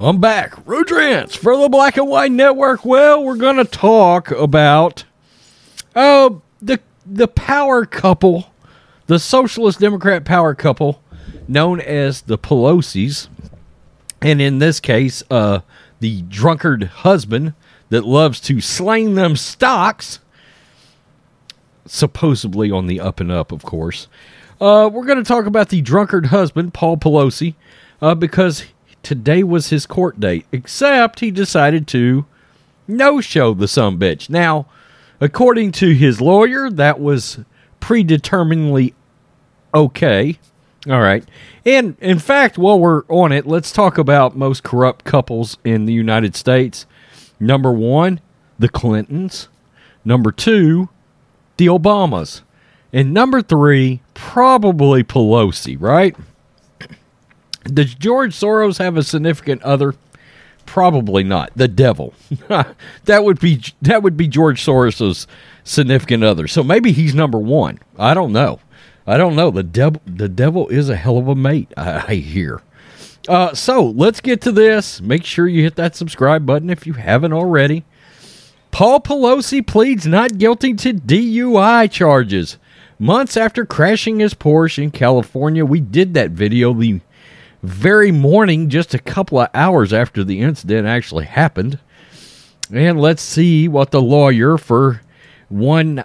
I'm back. Rudrance for the Black and White Network. Well, we're going to talk about the power couple, the Socialist Democrat power couple known as the Pelosi's. And in this case, the drunkard husband that loves to slang them stocks, supposedly on the up and up, of course. We're going to talk about the drunkard husband, Paul Pelosi, because today was his court date, except he decided to no-show the sumbitch. Now, according to his lawyer, that was predeterminedly okay. All right. And, in fact, while we're on it, let's talk about most corrupt couples in the United States. Number 1, the Clintons. Number 2, the Obamas. And number 3, probably Pelosi, right? Does George Soros have a significant other? Probably not. The devil. That would be George Soros's significant other. So maybe he's number 1. I don't know. The devil is a hell of a mate, I hear. So let's get to this. Make sure you hit that subscribe button if you haven't already. Paul Pelosi pleads not guilty to DUI charges. Months after crashing his Porsche in California, we did that video the very morning, just a couple of hours after the incident actually happened. And let's see what the lawyer for one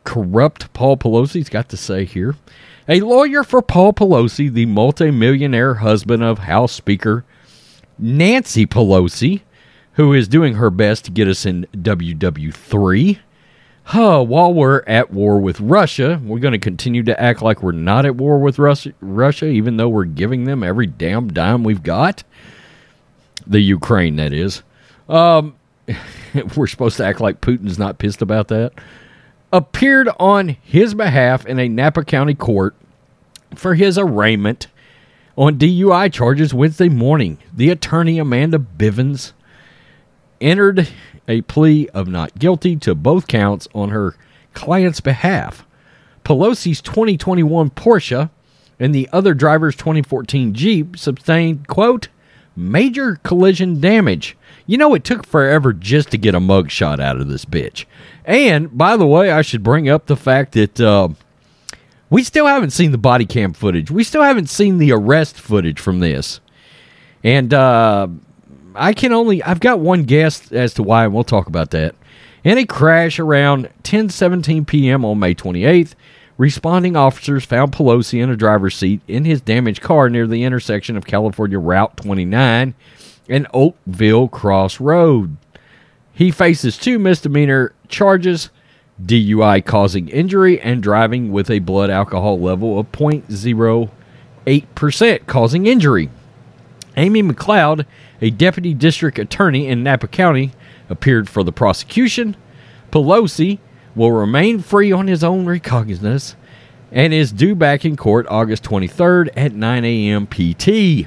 corrupt Paul Pelosi's got to say here. A lawyer for Paul Pelosi, the multimillionaire husband of House Speaker Nancy Pelosi, who is doing her best to get us in WW3. While we're at war with Russia, we're going to continue to act like we're not at war with Russia, even though we're giving them every damn dime we've got. The Ukraine, that is. We're supposed to act like Putin's not pissed about that. Appeared on his behalf in a Napa County court for his arraignment on DUI charges Wednesday morning. The attorney, Amanda Bivens, entered a plea of not guilty to both counts on her client's behalf. Pelosi's 2021 Porsche and the other driver's 2014 Jeep sustained, quote, major collision damage. You know, it took forever just to get a mugshot out of this bitch. And, by the way, I should bring up the fact that we still haven't seen the body cam footage. We still haven't seen the arrest footage from this. And I've got one guess as to why, and we'll talk about that. In a crash around 10:17 p.m. on May 28th, responding officers found Pelosi in a driver's seat in his damaged car near the intersection of California Route 29 and Oakville Cross Road. He faces 2 misdemeanor charges, DUI causing injury and driving with a blood alcohol level of 0.08% causing injury. Amy McLeod, a deputy district attorney in Napa County, appeared for the prosecution. Pelosi will remain free on his own recognizance and is due back in court August 23rd at 9 a.m. PT.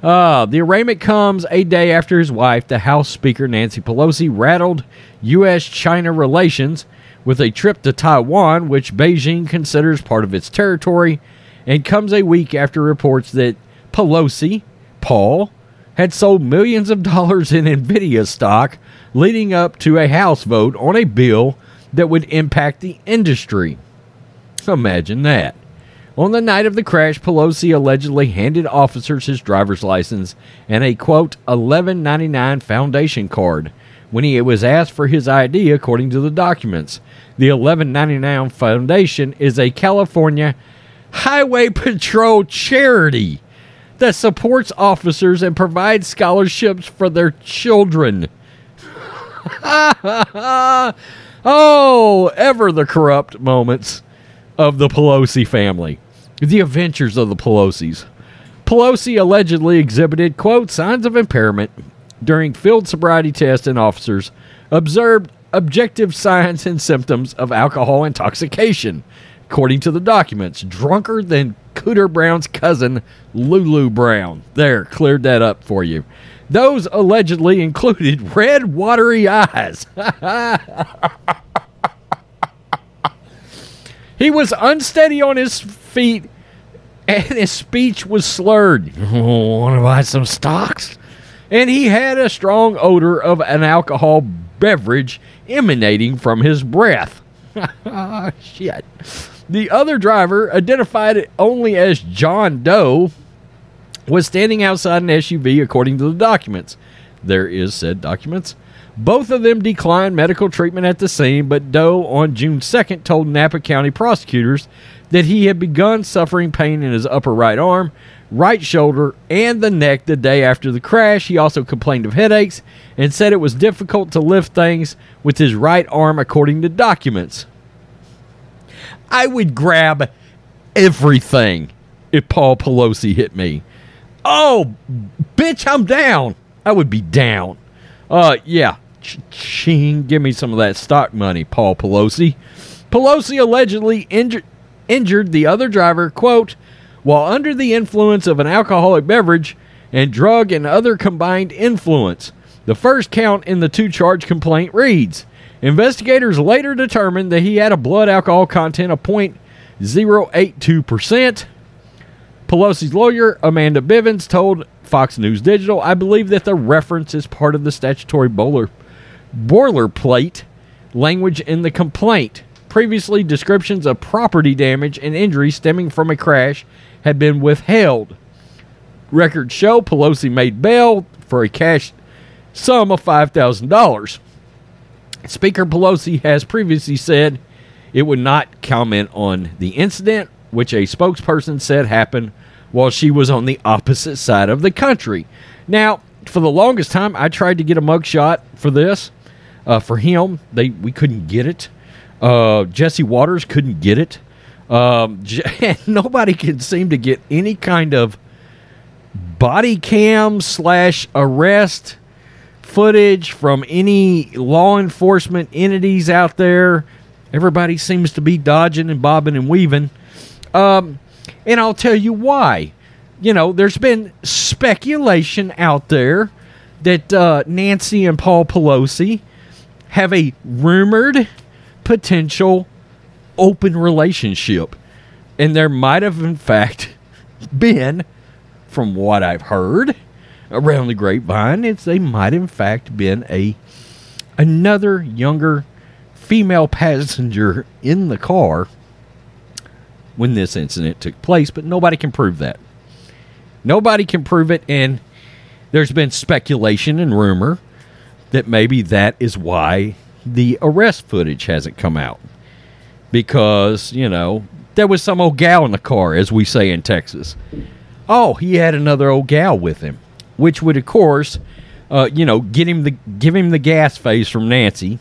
The arraignment comes a day after his wife, the House Speaker Nancy Pelosi, rattled U.S.-China relations with a trip to Taiwan, which Beijing considers part of its territory, and comes a week after reports that Pelosi, Paul, had sold millions of dollars in NVIDIA stock, leading up to a House vote on a bill that would impact the industry. Imagine that. On the night of the crash, Pelosi allegedly handed officers his driver's license and a, quote, $11.99 foundation card when he was asked for his ID, according to the documents. The $11.99 foundation is a California Highway Patrol charity that supports officers and provides scholarships for their children. Oh, ever the corrupt moments of the Pelosi family. The adventures of the Pelosi's. Pelosi allegedly exhibited, quote, signs of impairment during field sobriety tests, and officers observed objective signs and symptoms of alcohol intoxication. According to the documents, drunker than Cooter Brown's cousin, Lulu Brown. There, cleared that up for you. Those allegedly included red, watery eyes. He was unsteady on his feet and his speech was slurred. Want to buy some stocks? And he had a strong odor of an alcohol beverage emanating from his breath. Shit. The other driver, identified only as John Doe, was standing outside an SUV according to the documents. There is said documents. Both of them declined medical treatment at the scene, but Doe on June 2nd told Napa County prosecutors that he had begun suffering pain in his upper right arm, right shoulder, and the neck the day after the crash. He also complained of headaches and said it was difficult to lift things with his right arm according to documents. I would grab everything if Paul Pelosi hit me. Oh, bitch, I'm down. I would be down. Yeah. Ching, give me some of that stock money, Paul Pelosi. Pelosi allegedly injured the other driver, quote, while under the influence of an alcoholic beverage and drug and other combined influence. The first count in the two-charge complaint reads, investigators later determined that he had a blood alcohol content of 0.082%. Pelosi's lawyer, Amanda Bivens, told Fox News Digital, I believe that the reference is part of the statutory boilerplate language in the complaint. Previously, descriptions of property damage and injury stemming from a crash had been withheld. Records show Pelosi made bail for a cash sum of $5,000. Speaker Pelosi has previously said it would not comment on the incident, which a spokesperson said happened while she was on the opposite side of the country. Now, for the longest time, I tried to get a mugshot for this. For him, we couldn't get it. Jesse Waters couldn't get it. Nobody can seem to get any kind of body cam / arrest footage from any law enforcement entities out there. Everybody seems to be dodging and bobbing and weaving. And I'll tell you why. You know, there's been speculation out there that Nancy and Paul Pelosi have a rumored potential open relationship. And there might have, in fact, been, from what I've heard around the grapevine, they might, in fact, been another younger female passenger in the car when this incident took place, but nobody can prove that. Nobody can prove it, and there's been speculation and rumor that maybe that is why the arrest footage hasn't come out. Because, you know, there was some old gal in the car, as we say in Texas. Oh, he had another old gal with him, which would, of course, give him the gas face from Nancy.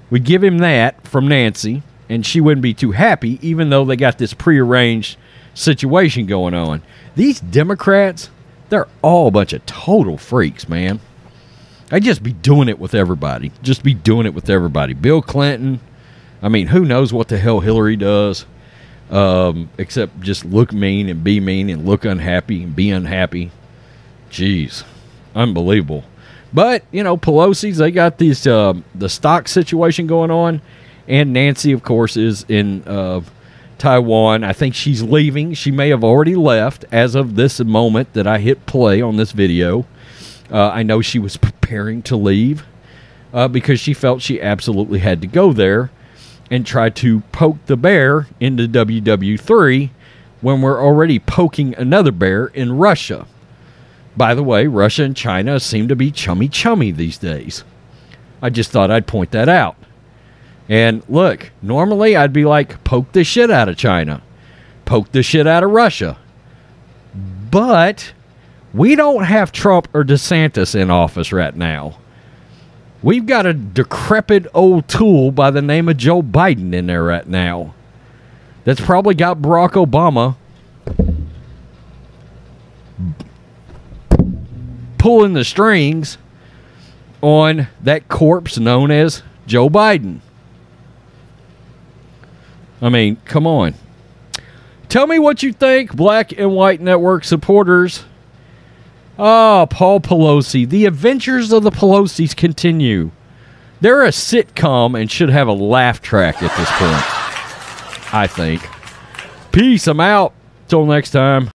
We'd give him that from Nancy, and she wouldn't be too happy, even though they got this prearranged situation going on. These Democrats, they're all a bunch of total freaks, man. They just be doing it with everybody. Bill Clinton, I mean, who knows what the hell Hillary does, except just look mean and be mean and look unhappy and be unhappy. Jeez, unbelievable. But, you know, Pelosi's, they got these the stock situation going on. And Nancy, of course, is in Taiwan. I think she's leaving. She may have already left as of this moment that I hit play on this video. I know she was preparing to leave because she felt she absolutely had to go there and try to poke the bear into WW3 when we're already poking another bear in Russia. By the way, Russia and China seem to be chummy these days. I just thought I'd point that out. And look, normally I'd be like, poke the shit out of China. Poke the shit out of Russia. But we don't have Trump or DeSantis in office right now. We've got a decrepit old tool by the name of Joe Biden in there right now. That's probably got Barack Obama pulling the strings on that corpse known as Joe Biden. I mean, come on. Tell me what you think, Black and White Network supporters. Oh, Paul Pelosi. The adventures of the Pelosis continue. They're a sitcom and should have a laugh track at this point, I think. Peace. I'm out. Till next time.